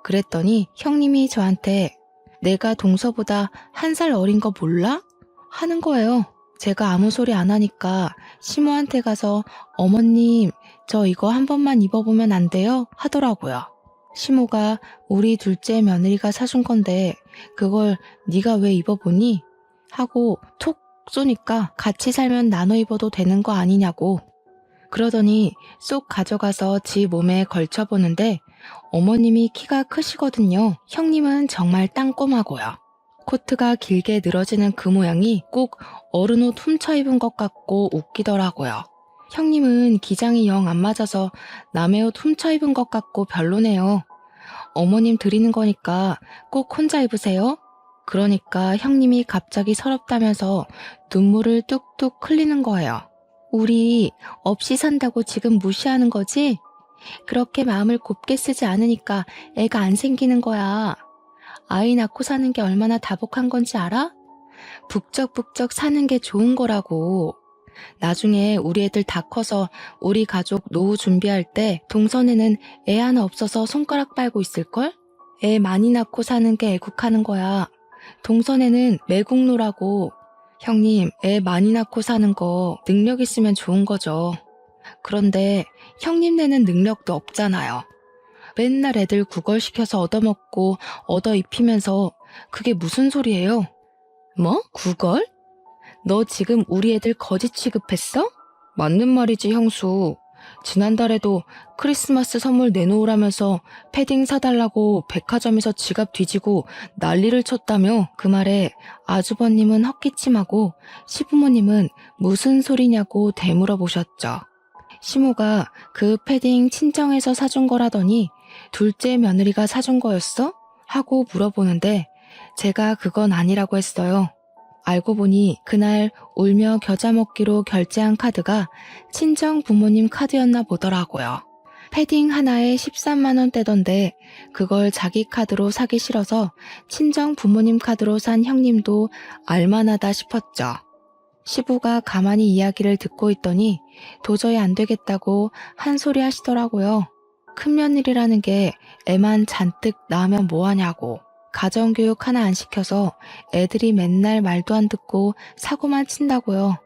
그랬더니 형님이 저한테 내가 동서보다 1살 어린 거 몰라? 하는 거예요. 제가 아무 소리 안 하니까 시모한테 가서 어머님 저 이거 한 번만 입어보면 안 돼요? 하더라고요. 시모가 우리 둘째 며느리가 사준 건데 그걸 네가 왜 입어보니? 하고 톡 쏘니까 같이 살면 나눠 입어도 되는 거 아니냐고. 그러더니 쏙 가져가서 지 몸에 걸쳐보는데 어머님이 키가 크시거든요. 형님은 정말 땅꼬마고요. 코트가 길게 늘어지는 그 모양이 꼭 어른 옷 훔쳐 입은 것 같고 웃기더라고요. 형님은 기장이 영 안 맞아서 남의 옷 훔쳐 입은 것 같고 별로네요. 어머님 드리는 거니까 꼭 혼자 입으세요. 그러니까 형님이 갑자기 서럽다면서 눈물을 뚝뚝 흘리는 거예요. 우리 없이 산다고 지금 무시하는 거지? 그렇게 마음을 곱게 쓰지 않으니까 애가 안 생기는 거야. 아이 낳고 사는 게 얼마나 다복한 건지 알아? 북적북적 사는 게 좋은 거라고. 나중에 우리 애들 다 커서 우리 가족 노후 준비할 때 동선에는 애 하나 없어서 손가락 빨고 있을걸? 애 많이 낳고 사는 게 애국하는 거야. 동선에는 매국노라고. 형님, 애 많이 낳고 사는 거 능력 있으면 좋은 거죠. 그런데 형님네는 능력도 없잖아요. 맨날 애들 구걸시켜서 얻어먹고 얻어입히면서 그게 무슨 소리예요? 뭐? 구걸? 너 지금 우리 애들 거지 취급했어? 맞는 말이지, 형수. 지난달에도 크리스마스 선물 내놓으라면서 패딩 사달라고 백화점에서 지갑 뒤지고 난리를 쳤다며. 그 말에 아주버님은 헛기침하고 시부모님은 무슨 소리냐고 되물어보셨죠. 시모가 그 패딩 친정에서 사준 거라더니 둘째 며느리가 사준 거였어? 하고 물어보는데 제가 그건 아니라고 했어요. 알고 보니 그날 울며 겨자 먹기로 결제한 카드가 친정 부모님 카드였나 보더라고요. 패딩 하나에 13만 원대던데 그걸 자기 카드로 사기 싫어서 친정 부모님 카드로 산 형님도 알만하다 싶었죠. 시부가 가만히 이야기를 듣고 있더니 도저히 안 되겠다고 한 소리 하시더라고요. 큰며느리라는 게 애만 잔뜩 낳으면 뭐하냐고. 가정교육 하나 안 시켜서 애들이 맨날 말도 안 듣고 사고만 친다고요.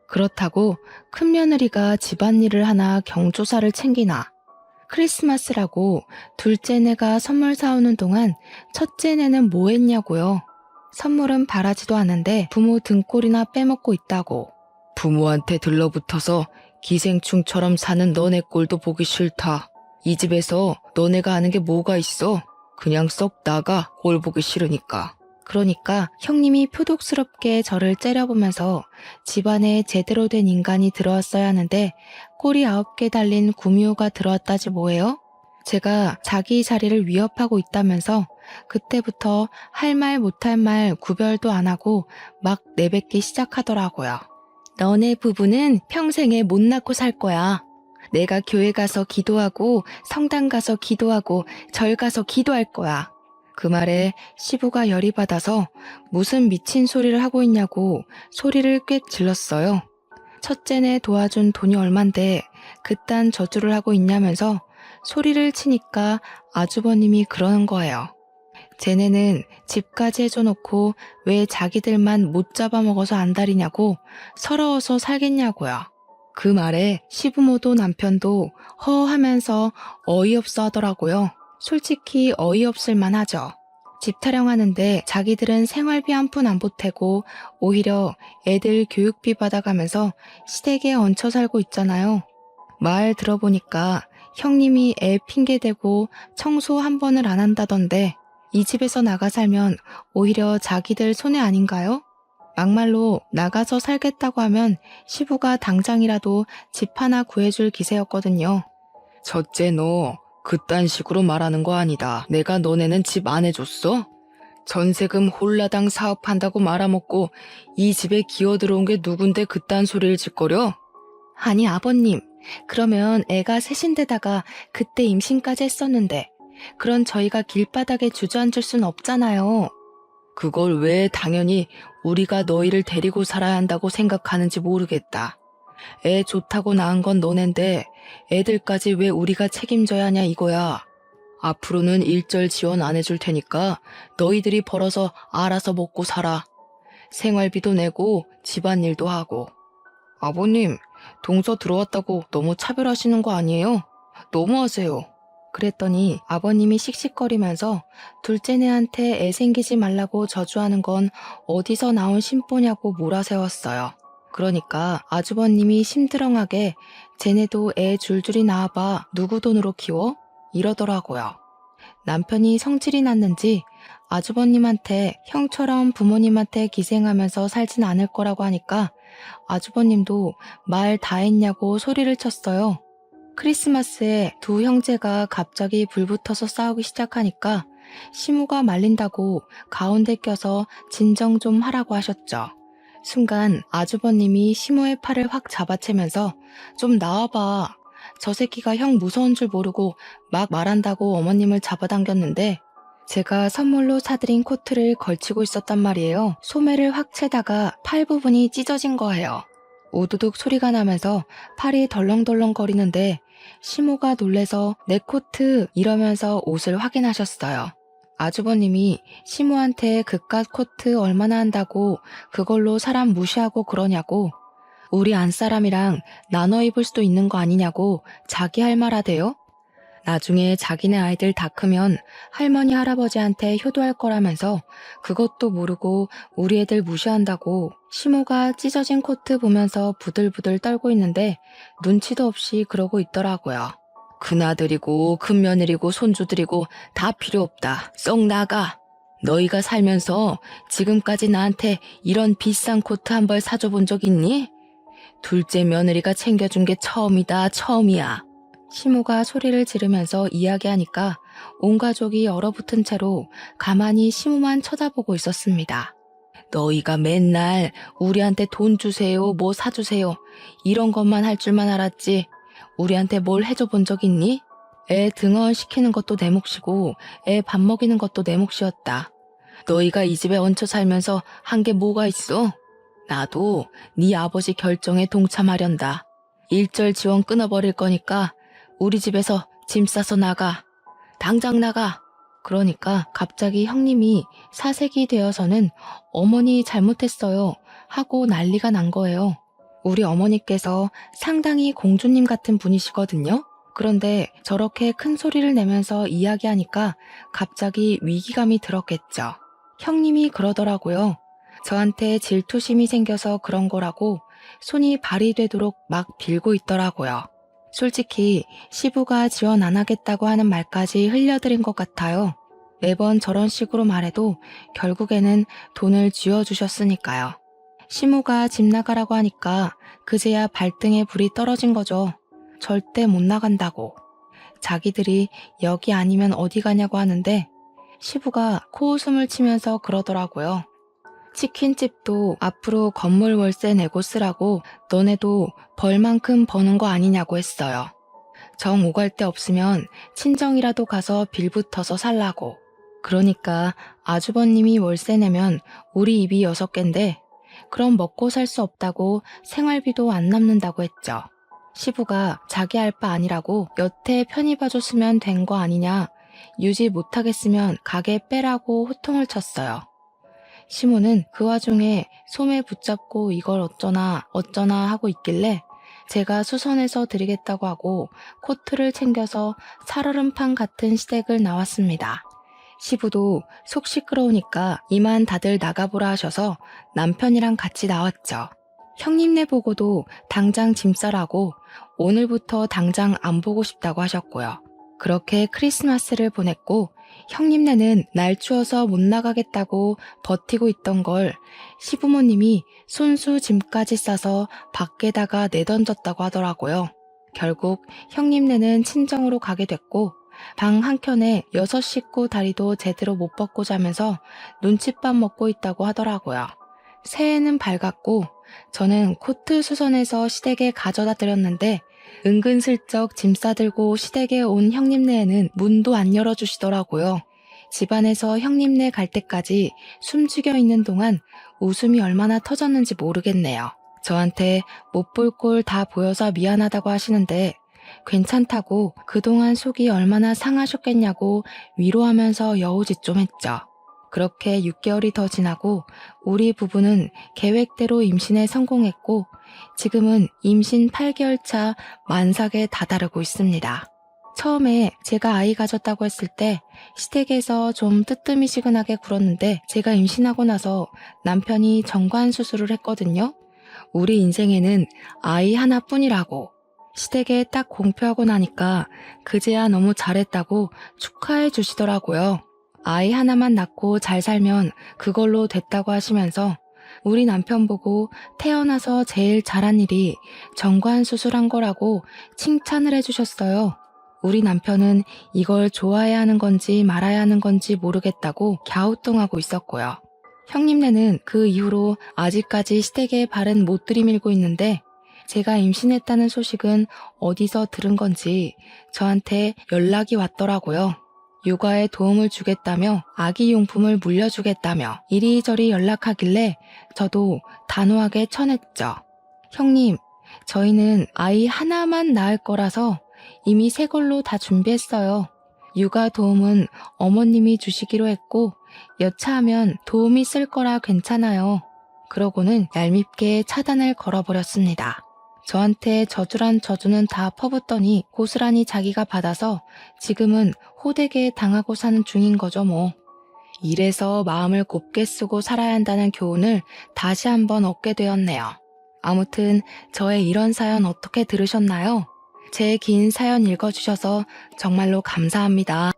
그렇다고 큰며느리가 집안일을 하나 경조사를 챙기나. 크리스마스라고 둘째네가 선물 사오는 동안 첫째네는 뭐 했냐고요. 선물은 바라지도 않는데 부모 등골이나 빼먹고 있다고. 부모한테 들러붙어서 기생충처럼 사는 너네 꼴도 보기 싫다. 이 집에서 너네가 아는 게 뭐가 있어? 그냥 썩 나가, 꼴 보기 싫으니까. 그러니까 형님이 표독스럽게 저를 째려보면서 집안에 제대로 된 인간이 들어왔어야 하는데 꼬리 9개 달린 구미호가 들어왔다지 뭐예요? 제가 자기 자리를 위협하고 있다면서 그때부터 할 말 못할 말 구별도 안 하고 막 내뱉기 시작하더라고요. 너네 부부는 평생에 못 낳고 살 거야. 내가 교회 가서 기도하고 성당 가서 기도하고 절 가서 기도할 거야. 그 말에 시부가 열이 받아서 무슨 미친 소리를 하고 있냐고 소리를 꽤 질렀어요. 첫째네 도와준 돈이 얼만데 그딴 저주를 하고 있냐면서 소리를 치니까 아주버님이 그러는 거예요. 쟤네는 집까지 해줘놓고 왜 자기들만 못 잡아먹어서 안달이냐고 서러워서 살겠냐고요. 그 말에 시부모도 남편도 허하면서 어이없어 하더라고요. 솔직히 어이없을 만하죠. 집 타령하는데 자기들은 생활비 한 푼 안 보태고 오히려 애들 교육비 받아가면서 시댁에 얹혀 살고 있잖아요. 말 들어보니까 형님이 애 핑계대고 청소 한 번을 안 한다던데 이 집에서 나가 살면 오히려 자기들 손해 아닌가요? 막말로 나가서 살겠다고 하면 시부가 당장이라도 집 하나 구해줄 기세였거든요. 첫째 너 그딴 식으로 말하는 거 아니다. 내가 너네는 집 안 해줬어? 전세금 홀라당 사업한다고 말아먹고 이 집에 기어들어온 게 누군데 그딴 소리를 짓거려? 아니 아버님, 그러면 애가 셋인데다가 그때 임신까지 했었는데 그런 저희가 길바닥에 주저앉을 순 없잖아요. 그걸 왜 당연히 우리가 너희를 데리고 살아야 한다고 생각하는지 모르겠다. 애 좋다고 낳은 건 너넨데 애들까지 왜 우리가 책임져야 하냐 이거야. 앞으로는 일절 지원 안 해줄 테니까 너희들이 벌어서 알아서 먹고 살아. 생활비도 내고 집안일도 하고. 아버님, 동서 들어왔다고 너무 차별하시는 거 아니에요? 너무하세요. 그랬더니 아버님이 씩씩거리면서 둘째네한테 애 생기지 말라고 저주하는 건 어디서 나온 심보냐고 몰아세웠어요. 그러니까 아주버님이 심드렁하게 쟤네도 애 줄줄이 낳아봐 누구 돈으로 키워? 이러더라고요. 남편이 성질이 났는지 아주버님한테 형처럼 부모님한테 기생하면서 살진 않을 거라고 하니까 아주버님도 말 다 했냐고 소리를 쳤어요. 크리스마스에 두 형제가 갑자기 불붙어서 싸우기 시작하니까 시무가 말린다고 가운데 껴서 진정 좀 하라고 하셨죠. 순간 아주버님이 시무의 팔을 확 잡아채면서 좀 나와봐. 저 새끼가 형 무서운 줄 모르고 막 말한다고 어머님을 잡아당겼는데 제가 선물로 사드린 코트를 걸치고 있었단 말이에요. 소매를 확 채다가 팔 부분이 찢어진 거예요. 우두둑 소리가 나면서 팔이 덜렁덜렁 거리는데 시모가 놀래서 내 코트 이러면서 옷을 확인하셨어요. 아주버님이 시모한테 그깟 코트 얼마나 한다고 그걸로 사람 무시하고 그러냐고, 우리 안사람이랑 나눠 입을 수도 있는 거 아니냐고 자기 할 말 하대요. 나중에 자기네 아이들 다 크면 할머니 할아버지한테 효도할 거라면서 그것도 모르고 우리 애들 무시한다고 시모가 찢어진 코트 보면서 부들부들 떨고 있는데 눈치도 없이 그러고 있더라고요. 큰아들이고 큰며느리고 손주들이고 다 필요 없다. 썩 나가. 너희가 살면서 지금까지 나한테 이런 비싼 코트 한 벌 사줘 본 적 있니? 둘째 며느리가 챙겨준 게 처음이다, 처음이야. 시모가 소리를 지르면서 이야기하니까 온 가족이 얼어붙은 채로 가만히 시모만 쳐다보고 있었습니다. 너희가 맨날 우리한테 돈 주세요, 뭐 사주세요, 이런 것만 할 줄만 알았지. 우리한테 뭘 해줘 본 적 있니? 애 등원 시키는 것도 내 몫이고 애 밥 먹이는 것도 내 몫이었다. 너희가 이 집에 얹혀 살면서 한 게 뭐가 있어? 나도 네 아버지 결정에 동참하련다. 일절 지원 끊어버릴 거니까 우리 집에서 짐 싸서 나가. 당장 나가. 그러니까 갑자기 형님이 사색이 되어서는 어머니 잘못했어요 하고 난리가 난 거예요. 우리 어머니께서 상당히 공주님 같은 분이시거든요. 그런데 저렇게 큰 소리를 내면서 이야기하니까 갑자기 위기감이 들었겠죠. 형님이 그러더라고요. 저한테 질투심이 생겨서 그런 거라고 손이 발이 되도록 막 빌고 있더라고요. 솔직히 시부가 지원 안 하겠다고 하는 말까지 흘려드린 것 같아요. 매번 저런 식으로 말해도 결국에는 돈을 쥐어주셨으니까요. 시모가 집 나가라고 하니까 그제야 발등에 불이 떨어진 거죠. 절대 못 나간다고. 자기들이 여기 아니면 어디 가냐고 하는데 시부가 코웃음을 치면서 그러더라고요. 치킨집도 앞으로 건물 월세 내고 쓰라고 너네도 벌만큼 버는 거 아니냐고 했어요. 정 오갈 데 없으면 친정이라도 가서 빌붙어서 살라고. 그러니까 아주버님이 월세 내면 우리 입이 6갠데 그럼 먹고 살 수 없다고 생활비도 안 남는다고 했죠. 시부가 자기 할 바 아니라고 여태 편히 봐줬으면 된 거 아니냐, 유지 못하겠으면 가게 빼라고 호통을 쳤어요. 시모는 그 와중에 소매 붙잡고 이걸 어쩌나 하고 있길래 제가 수선해서 드리겠다고 하고 코트를 챙겨서 살얼음판 같은 시댁을 나왔습니다. 시부도 속 시끄러우니까 이만 다들 나가보라 하셔서 남편이랑 같이 나왔죠. 형님네 보고도 당장 짐 싸라고 오늘부터 당장 안 보고 싶다고 하셨고요. 그렇게 크리스마스를 보냈고 형님네는 날 추워서 못 나가겠다고 버티고 있던 걸 시부모님이 손수 짐까지 싸서 밖에다가 내던졌다고 하더라고요. 결국 형님네는 친정으로 가게 됐고 방 한켠에 6 식구 다리도 제대로 못 뻗고 자면서 눈칫밥 먹고 있다고 하더라고요. 새해는 밝았고 저는 코트 수선해서 시댁에 가져다 드렸는데 은근슬쩍 짐 싸들고 시댁에 온 형님네에는 문도 안 열어주시더라고요. 집안에서 형님네 갈 때까지 숨죽여 있는 동안 웃음이 얼마나 터졌는지 모르겠네요. 저한테 못 볼 꼴 다 보여서 미안하다고 하시는데 괜찮다고 그동안 속이 얼마나 상하셨겠냐고 위로하면서 여우짓 좀 했죠. 그렇게 6개월이 더 지나고 우리 부부는 계획대로 임신에 성공했고 지금은 임신 8개월 차 만삭에 다다르고 있습니다. 처음에 제가 아이 가졌다고 했을 때 시댁에서 좀 뜨뜨미시근하게 굴었는데 제가 임신하고 나서 남편이 정관 수술을 했거든요. 우리 인생에는 아이 하나뿐이라고. 시댁에 딱 공표하고 나니까 그제야 너무 잘했다고 축하해 주시더라고요. 아이 하나만 낳고 잘 살면 그걸로 됐다고 하시면서 우리 남편 보고 태어나서 제일 잘한 일이 정관 수술한 거라고 칭찬을 해주셨어요. 우리 남편은 이걸 좋아해야 하는 건지 말아야 하는 건지 모르겠다고 갸우뚱하고 있었고요. 형님네는 그 이후로 아직까지 시댁에 발은 못 들이밀고 있는데 제가 임신했다는 소식은 어디서 들은 건지 저한테 연락이 왔더라고요. 육아에 도움을 주겠다며 아기 용품을 물려주겠다며 이리저리 연락하길래 저도 단호하게 쳐냈죠. 형님, 저희는 아이 하나만 낳을 거라서 이미 새 걸로 다 준비했어요. 육아 도움은 어머님이 주시기로 했고 여차하면 도움이 쓸 거라 괜찮아요. 그러고는 얄밉게 차단을 걸어버렸습니다. 저한테 저주란 저주는 다 퍼붓더니 고스란히 자기가 받아서 지금은 호되게 당하고 사는 중인 거죠 뭐. 이래서 마음을 곱게 쓰고 살아야 한다는 교훈을 다시 한번 얻게 되었네요. 아무튼 저의 이런 사연 어떻게 들으셨나요? 제 긴 사연 읽어주셔서 정말로 감사합니다.